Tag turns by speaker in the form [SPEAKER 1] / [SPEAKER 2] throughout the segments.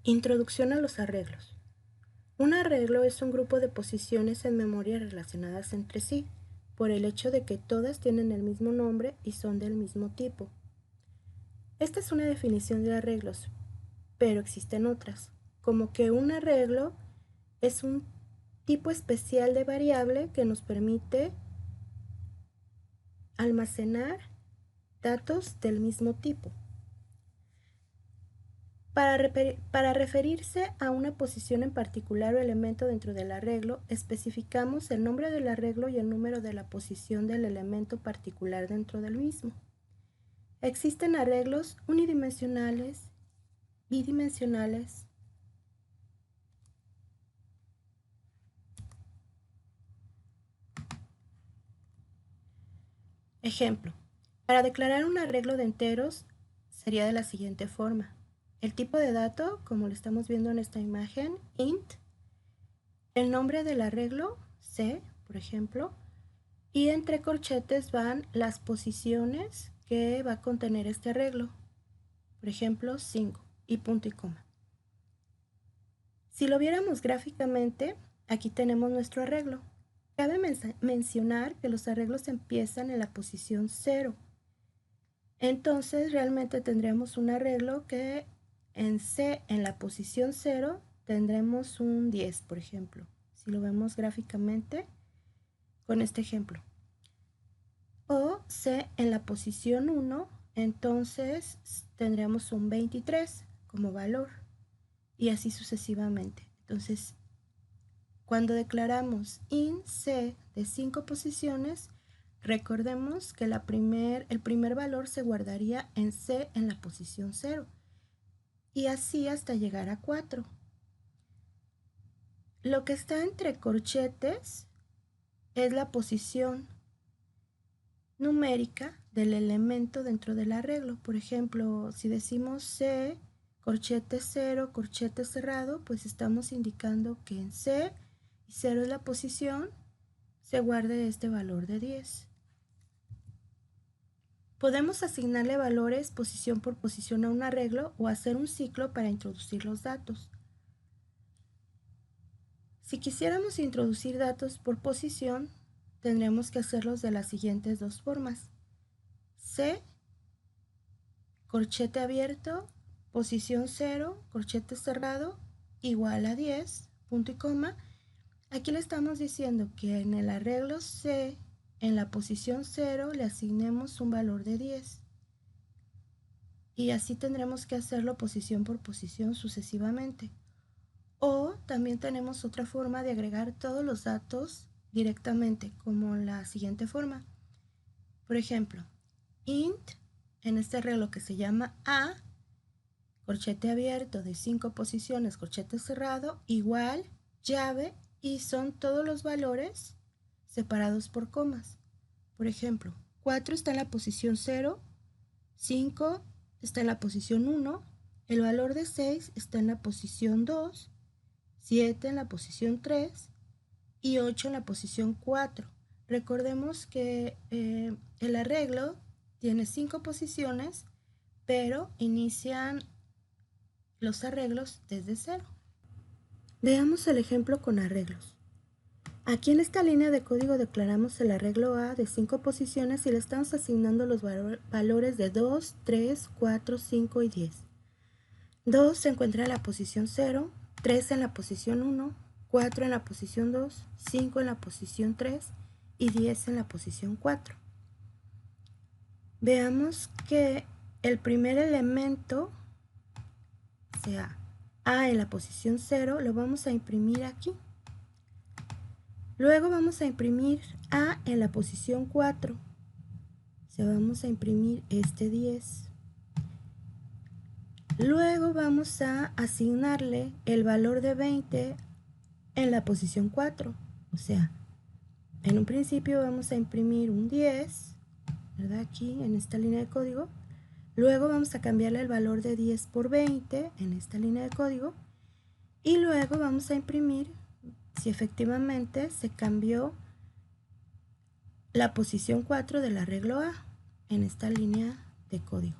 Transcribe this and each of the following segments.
[SPEAKER 1] Introducción a los arreglos. Un arreglo es un grupo de posiciones en memoria relacionadas entre sí, por el hecho de que todas tienen el mismo nombre y son del mismo tipo. Esta es una definición de arreglos, pero existen otras, como que un arreglo es un tipo especial de variable que nos permite almacenar datos del mismo tipo. Para referirse a una posición en particular o elemento dentro del arreglo, especificamos el nombre del arreglo y el número de la posición del elemento particular dentro del mismo. Existen arreglos unidimensionales, bidimensionales, ejemplo, para declarar un arreglo de enteros sería de la siguiente forma. El tipo de dato, como lo estamos viendo en esta imagen, int, el nombre del arreglo, c, por ejemplo, y entre corchetes van las posiciones que va a contener este arreglo. Por ejemplo, 5 y punto y coma. Si lo viéramos gráficamente, aquí tenemos nuestro arreglo. Cabe mencionar que los arreglos empiezan en la posición 0. Entonces, realmente tendríamos un arreglo que en C, en la posición 0, tendremos un 10, por ejemplo. Si lo vemos gráficamente con este ejemplo. O C en la posición 1, entonces tendremos un 23 como valor y así sucesivamente. Entonces, cuando declaramos int C de 5 posiciones, recordemos que el primer valor se guardaría en C en la posición 0 y así hasta llegar a 4. Lo que está entre corchetes es la posición numérica del elemento dentro del arreglo. Por ejemplo, si decimos C, corchete 0, corchete cerrado, pues estamos indicando que en C, y 0 es la posición, se guarde este valor de 10. Podemos asignarle valores posición por posición a un arreglo o hacer un ciclo para introducir los datos. Si quisiéramos introducir datos por posición, tendríamos que hacerlos de las siguientes dos formas. C, corchete abierto, posición 0, corchete cerrado, igual a 10, punto y coma. Aquí le estamos diciendo que en el arreglo C, en la posición 0, le asignemos un valor de 10. Y así tendremos que hacerlo posición por posición sucesivamente. O también tenemos otra forma de agregar todos los datos directamente, como la siguiente forma. Por ejemplo, int, en este arreglo que se llama A, corchete abierto de 5 posiciones, corchete cerrado, igual, llave, y son todos los valores separados por comas. Por ejemplo, 4 está en la posición 0, 5 está en la posición 1, el valor de 6 está en la posición 2, 7 en la posición 3 y 8 en la posición 4. Recordemos que el arreglo tiene 5 posiciones, pero inician los arreglos desde 0. Veamos el ejemplo con arreglos. Aquí en esta línea de código declaramos el arreglo A de 5 posiciones y le estamos asignando los valores de 2, 3, 4, 5 y 10. 2 se encuentra en la posición 0, 3 en la posición 1, 4 en la posición 2, 5 en la posición 3 y 10 en la posición 4. Veamos que el primer elemento, o sea, A en la posición 0, lo vamos a imprimir aquí. Luego vamos a imprimir A en la posición 4. O sea, vamos a imprimir este 10. Luego vamos a asignarle el valor de 20 en la posición 4. O sea, en un principio vamos a imprimir un 10, ¿verdad? Aquí en esta línea de código. Luego vamos a cambiarle el valor de 10 por 20 en esta línea de código. Y luego vamos a imprimir si efectivamente se cambió la posición 4 del arreglo A en esta línea de código.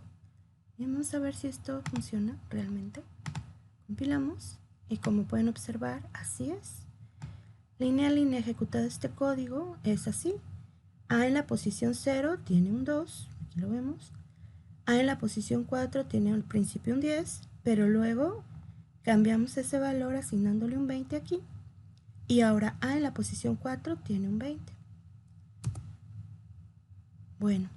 [SPEAKER 1] Y vamos a ver si esto funciona realmente. Compilamos y como pueden observar, así es. Línea a línea ejecutado este código es así. A en la posición 0 tiene un 2, aquí lo vemos. A en la posición 4 tiene al principio un 10, pero luego cambiamos ese valor asignándole un 20 aquí. Y ahora A en la posición 4 tiene un 20. Bueno,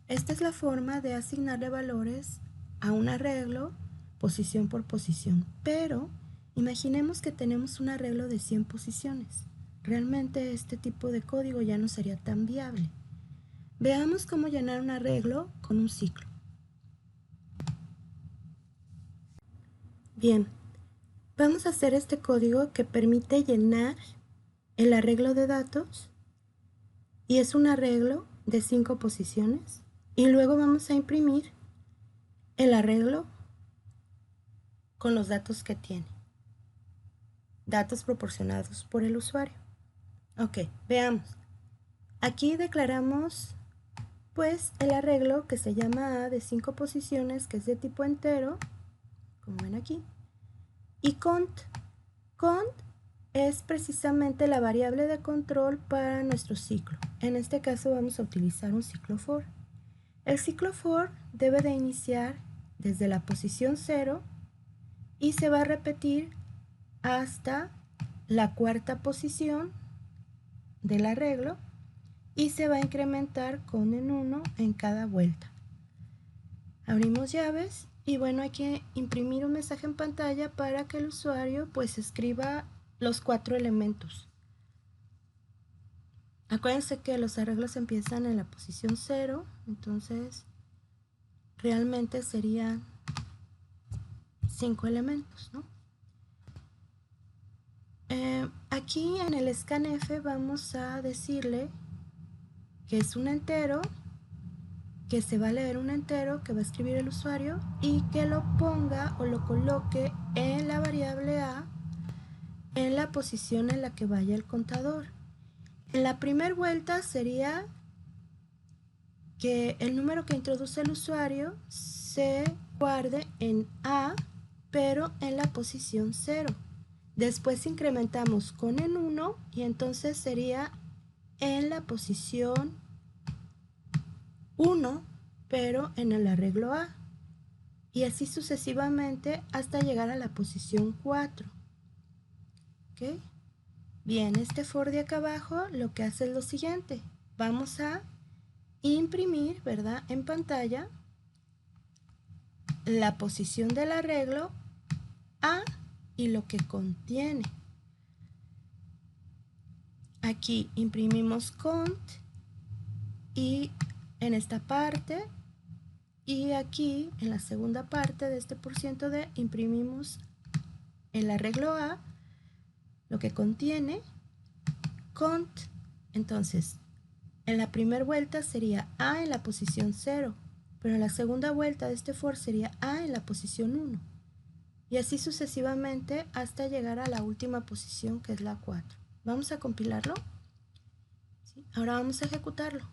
[SPEAKER 1] esta es la forma de asignarle valores a un arreglo posición por posición, pero imaginemos que tenemos un arreglo de 100 posiciones. Realmente este tipo de código ya no sería tan viable. Veamos cómo llenar un arreglo con un ciclo. Bien, vamos a hacer este código que permite llenar el arreglo de datos y es un arreglo de 5 posiciones y luego vamos a imprimir el arreglo con los datos que tiene, datos proporcionados por el usuario. Ok, veamos. Aquí declaramos pues el arreglo que se llama A de 5 posiciones, que es de tipo entero, como ven aquí, y cont. Cont es precisamente la variable de control para nuestro ciclo. En este caso vamos a utilizar un ciclo for. El ciclo for debe de iniciar desde la posición 0 y se va a repetir hasta la cuarta posición del arreglo y se va a incrementar con en 1 en cada vuelta. Abrimos llaves y bueno, hay que imprimir un mensaje en pantalla para que el usuario pues escriba los 4 elementos. Acuérdense que los arreglos empiezan en la posición 0, entonces realmente serían 5 elementos, ¿no? Aquí en el scanf vamos a decirle que es un entero, que se va a leer un entero que va a escribir el usuario y que lo ponga o lo coloque en la variable A en la posición en la que vaya el contador. En la primera vuelta sería que el número que introduce el usuario se guarde en A, pero en la posición 0. Después incrementamos con en 1 y entonces sería en la posición 1, pero en el arreglo A. Y así sucesivamente hasta llegar a la posición 4. ¿Ok? Bien, este for de acá abajo lo que hace es lo siguiente. Vamos a imprimir, ¿verdad?, en pantalla la posición del arreglo A y lo que contiene. Aquí imprimimos cont y en esta parte y aquí en la segunda parte de este %d imprimimos el arreglo A, lo que contiene cont. Entonces en la primera vuelta sería A en la posición 0, pero en la segunda vuelta de este for sería A en la posición 1 y así sucesivamente hasta llegar a la última posición, que es la 4. Vamos a compilarlo. ¿Sí? Ahora vamos a ejecutarlo.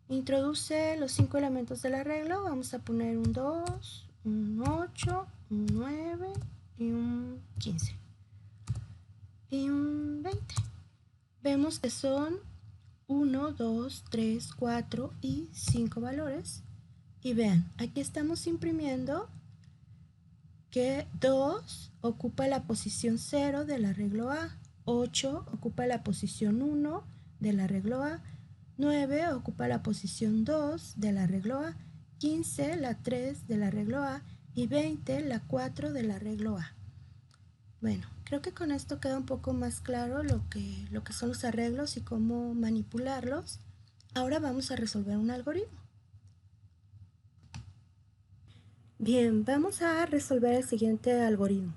[SPEAKER 1] Introduce los 5 elementos del arreglo. Vamos a poner un 2, un 8, un 9 y un 15 y un 20. Vemos que son 1, 2, 3, 4 y 5 valores. Y vean, aquí estamos imprimiendo que 2 ocupa la posición 0 del arreglo A, 8 ocupa la posición 1 del arreglo A, 9 ocupa la posición 2 del arreglo A, 15 la 3 del arreglo A y 20 la 4 del arreglo A. Bueno, creo que con esto queda un poco más claro lo que son los arreglos y cómo manipularlos. Ahora vamos a resolver un algoritmo. Bien, vamos a resolver el siguiente algoritmo.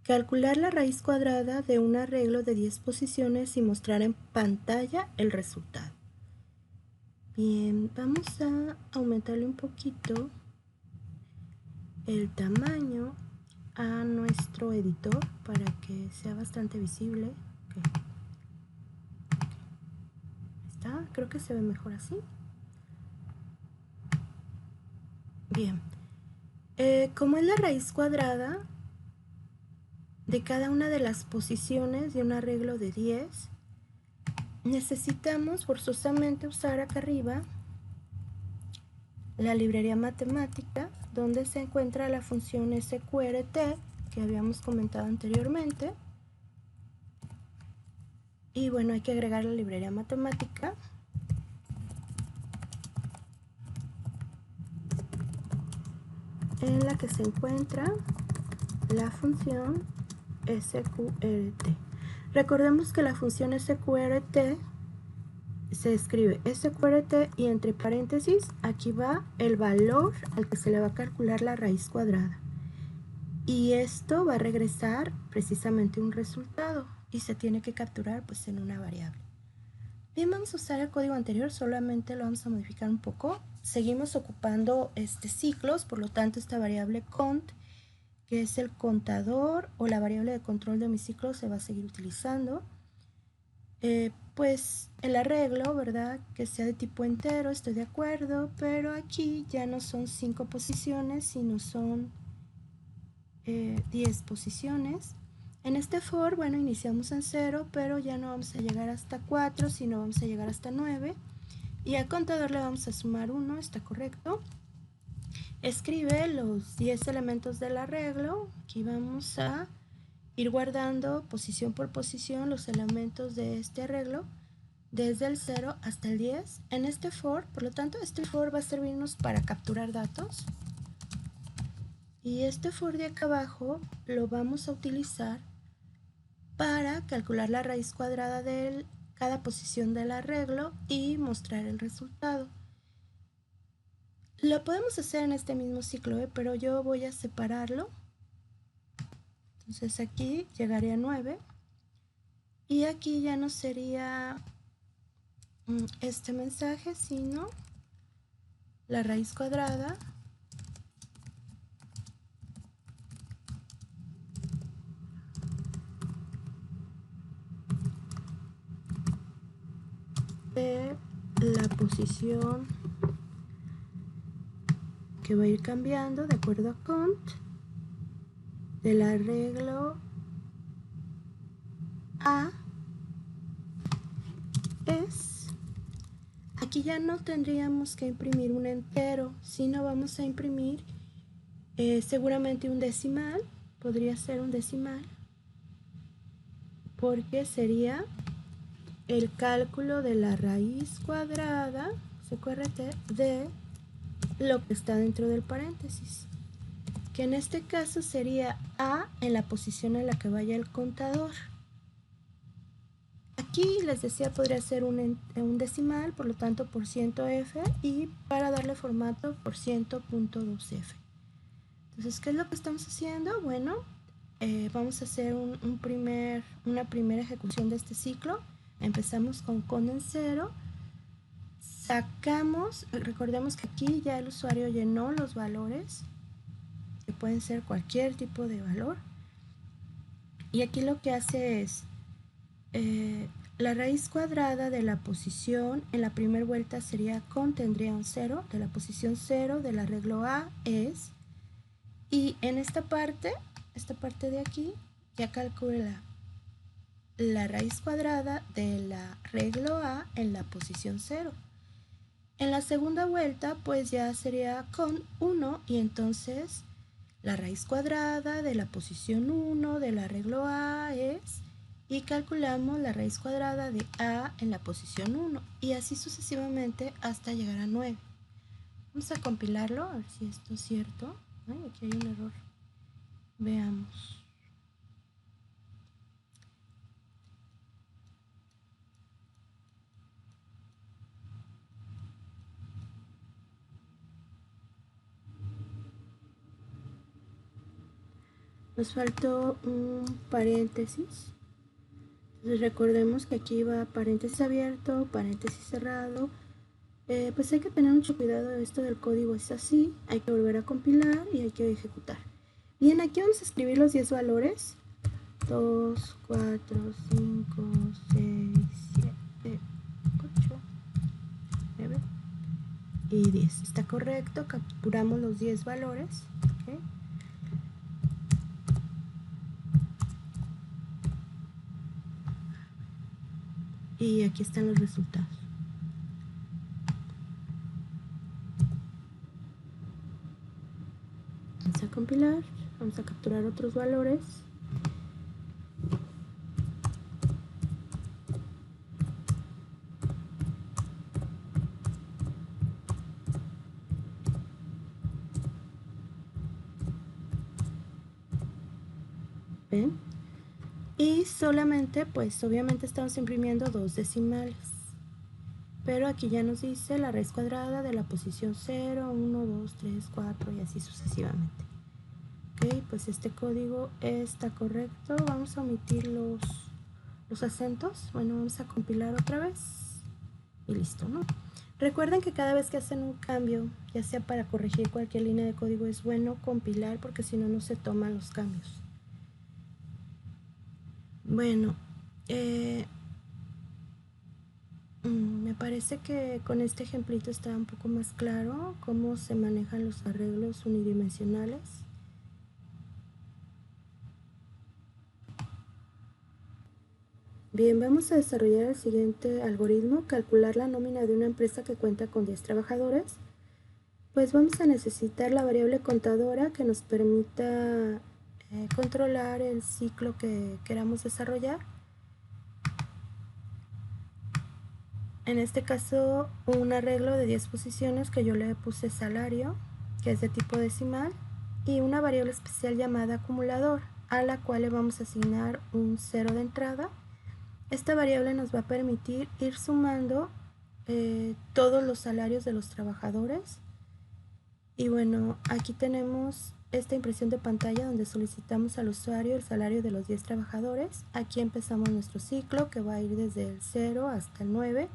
[SPEAKER 1] Calcular la raíz cuadrada de un arreglo de 10 posiciones y mostrar en pantalla el resultado. Bien, vamos a aumentarle un poquito el tamaño a nuestro editor para que sea bastante visible. Okay. Está, creo que se ve mejor así. Bien, como es la raíz cuadrada, de cada una de las posiciones de un arreglo de 10, necesitamos forzosamente usar acá arriba la librería matemática, donde se encuentra la función sqrt que habíamos comentado anteriormente. Y bueno, hay que agregar la librería matemática. En la que se encuentra la función sqrt. Recordemos que la función sqrt se escribe sqrt y entre paréntesis aquí va el valor al que se le va a calcular la raíz cuadrada. Y esto va a regresar precisamente un resultado y se tiene que capturar pues en una variable. Bien, vamos a usar el código anterior, solamente lo vamos a modificar un poco. Seguimos ocupando ciclos, por lo tanto esta variable cont, que es el contador o la variable de control de mi ciclo, se va a seguir utilizando. Pues el arreglo, ¿verdad? Que sea de tipo entero, estoy de acuerdo, pero aquí ya no son 5 posiciones, sino son 10 posiciones. En este for, bueno, iniciamos en 0, pero ya no vamos a llegar hasta 4, sino vamos a llegar hasta 9. Y al contador le vamos a sumar 1, está correcto. Escribe los 10 elementos del arreglo. Aquí vamos a ir guardando posición por posición los elementos de este arreglo, desde el 0 hasta el 10 en este for. Por lo tanto, este for va a servirnos para capturar datos. Y este for de acá abajo lo vamos a utilizar para calcular la raíz cuadrada de cada posición del arreglo y mostrar el resultado. Lo podemos hacer en este mismo ciclo, pero yo voy a separarlo. Entonces aquí llegaría a 9 y aquí ya no sería este mensaje, sino la raíz cuadrada de la posición que va a ir cambiando de acuerdo a cont del arreglo A es, aquí ya no tendríamos que imprimir un entero, sino vamos a imprimir seguramente un decimal, podría ser un decimal, porque sería el cálculo de la raíz cuadrada sqrt de lo que está dentro del paréntesis, que en este caso sería A en la posición en la que vaya el contador. Aquí les decía podría ser un decimal, por lo tanto %f, y para darle formato %.2f. Entonces, ¿qué es lo que estamos haciendo? Bueno, vamos a hacer una primera ejecución de este ciclo. Empezamos con cont en 0, sacamos, recordemos que aquí ya el usuario llenó los valores, que pueden ser cualquier tipo de valor, y aquí lo que hace es la raíz cuadrada de la posición en la primera vuelta sería cont, tendría un 0, de la posición 0 del arreglo A es, y en esta parte de aquí, ya calcula la raíz cuadrada del arreglo A en la posición 0. En la segunda vuelta, pues ya sería con 1 y entonces la raíz cuadrada de la posición 1 del arreglo A es, y calculamos la raíz cuadrada de A en la posición 1 y así sucesivamente hasta llegar a 9. Vamos a compilarlo a ver si esto es cierto. Ay, aquí hay un error. Veamos. Nos faltó un paréntesis. Entonces recordemos que aquí va paréntesis abierto, paréntesis cerrado. Pues hay que tener mucho cuidado. Esto del código es así. Hay que volver a compilar y hay que ejecutar. Bien, aquí vamos a escribir los 10 valores. 2, 4, 5, 6, 7, 8, 9 y 10. Está correcto. Capturamos los 10 valores. ¿Okay? y aquí están los resultados. Vamos a compilar, vamos a capturar otros valores. ¿Ven? Y solamente, pues obviamente estamos imprimiendo dos decimales. Pero aquí ya nos dice la raíz cuadrada de la posición 0, 1, 2, 3, 4 y así sucesivamente. Ok, pues este código está correcto. Vamos a omitir los acentos. Bueno, vamos a compilar otra vez y listo, ¿no? Recuerden que cada vez que hacen un cambio, ya sea para corregir cualquier línea de código, es bueno compilar porque si no, no se toman los cambios. Bueno, me parece que con este ejemplito está un poco más claro cómo se manejan los arreglos unidimensionales. Bien, vamos a desarrollar el siguiente algoritmo, calcular la nómina de una empresa que cuenta con 10 trabajadores. Pues vamos a necesitar la variable contadora que nos permita controlar el ciclo que queramos desarrollar. En este caso, un arreglo de 10 posiciones que yo le puse salario, que es de tipo decimal, y una variable especial llamada acumulador, a la cual le vamos a asignar un 0 de entrada. Esta variable nos va a permitir ir sumando todos los salarios de los trabajadores. Y bueno, aquí tenemos esta impresión de pantalla donde solicitamos al usuario el salario de los 10 trabajadores. Aquí empezamos nuestro ciclo que va a ir desde el 0 hasta el 9.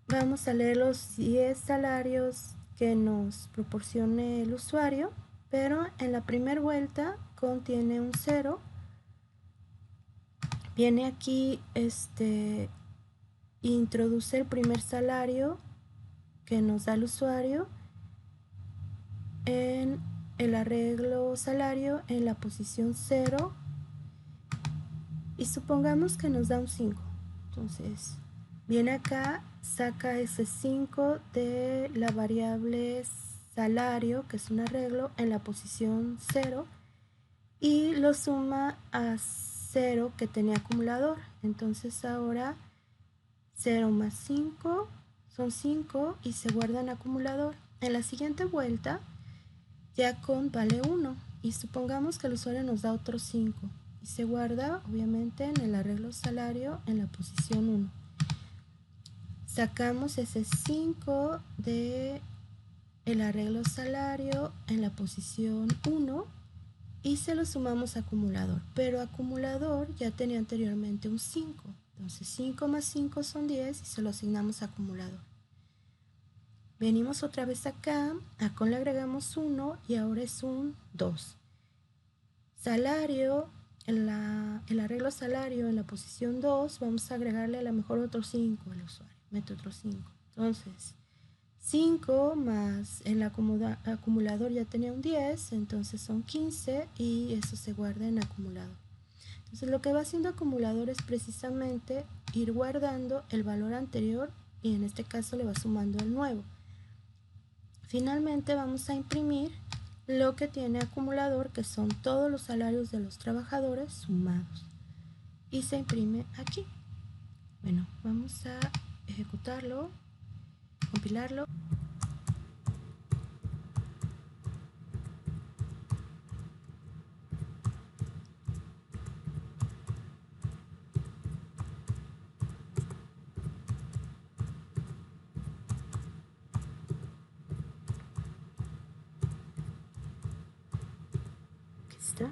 [SPEAKER 1] Vamos a leer los 10 salarios que nos proporcione el usuario, pero en la primera vuelta contiene un 0. Viene aquí, introduce el primer salario que nos da el usuario en el arreglo salario en la posición 0 y supongamos que nos da un 5. Entonces, viene acá, saca ese 5 de la variable salario, que es un arreglo, en la posición 0 y lo suma a 0 que tenía acumulador. Entonces ahora 0 más 5 son 5 y se guarda en acumulador. En la siguiente vuelta ya con vale 1 y supongamos que el usuario nos da otro 5 y se guarda obviamente en el arreglo salario en la posición 1. Sacamos ese 5 de el arreglo salario en la posición 1 y se lo sumamos a acumulador, pero acumulador ya tenía anteriormente un 5, entonces 5 más 5 son 10 y se lo asignamos a acumulador. Venimos otra vez acá, a con le agregamos 1 y ahora es un 2. Salario, el arreglo salario en la posición 2, vamos a agregarle a lo mejor otro 5 al usuario, mete otro 5. Entonces, 5 más el acumulador ya tenía un 10, entonces son 15 y eso se guarda en acumulador. Entonces lo que va haciendo acumulador es precisamente ir guardando el valor anterior y en este caso le va sumando el nuevo. Finalmente vamos a imprimir lo que tiene acumulador, que son todos los salarios de los trabajadores sumados. Y se imprime aquí. Bueno, vamos a ejecutarlo, compilarlo. Aquí está.